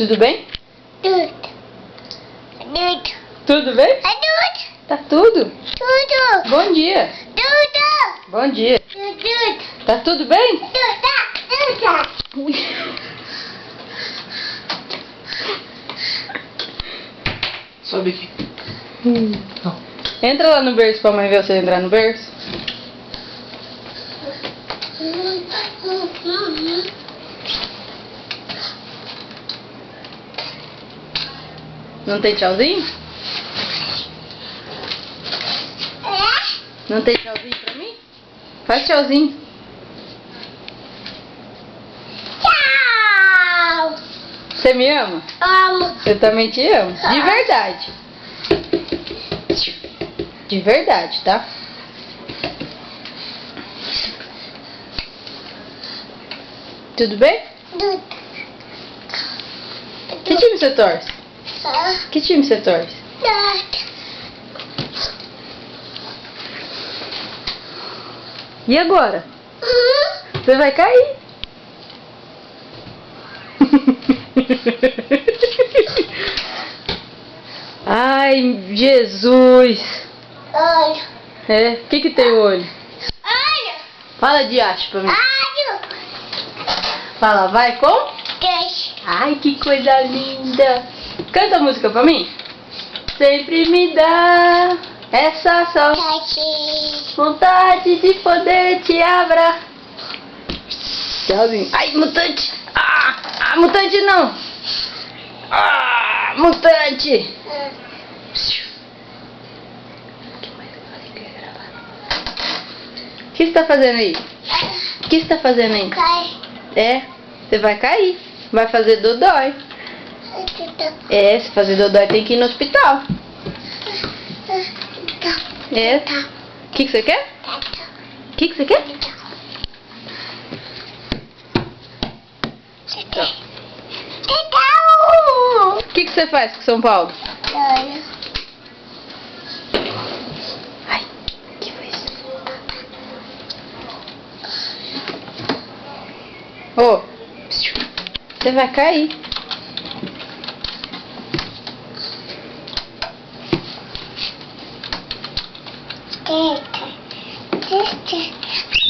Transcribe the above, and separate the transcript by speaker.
Speaker 1: Tudo bem?
Speaker 2: Tudo. Tudo.
Speaker 1: Tudo bem?
Speaker 2: Tudo.
Speaker 1: Tá tudo.
Speaker 2: Tudo.
Speaker 1: Bom dia.
Speaker 2: Tudo.
Speaker 1: Bom dia.
Speaker 2: Tudo.
Speaker 1: Tá tudo bem?
Speaker 2: Tudo.
Speaker 1: Ui.
Speaker 3: Sobe aqui.
Speaker 1: Entra lá no berço pra mãe ver você entrar no berço. Não tem tchauzinho? Não tem tchauzinho pra mim? Faz tchauzinho.
Speaker 2: Tchau.
Speaker 1: Você me ama?
Speaker 2: Amo.
Speaker 1: Eu também te amo. De verdade. De verdade, tá? Tudo bem?
Speaker 2: Tudo.
Speaker 1: Que time você torce? Que time você torce?
Speaker 2: Tudo.
Speaker 1: E agora? Você vai cair. Ai, Jesus.
Speaker 2: Olha.
Speaker 1: É, o que tem o olho?
Speaker 2: Olha.
Speaker 1: Fala de acho pra mim.
Speaker 2: Olha.
Speaker 1: Fala, vai com?
Speaker 2: Deixa.
Speaker 1: Ai, que coisa linda. Canta a música pra mim. Sempre me dá essa só
Speaker 2: Deixa.
Speaker 1: vontade de poder te abraçar. Tchauzinho. Ai, mutante. Mutante não. Mutante. O que você tá fazendo aí? O que você tá fazendo aí?
Speaker 2: Cai.
Speaker 1: É, você vai cair. Vai fazer dodói.
Speaker 2: Tudo.
Speaker 1: É, se fazer dodói tem que ir no hospital. É. O que você quer? O que você quer? O que você faz com São Paulo?
Speaker 2: Olha.
Speaker 1: Ai, que foi isso? Ô, você vai cair.
Speaker 2: Deixa.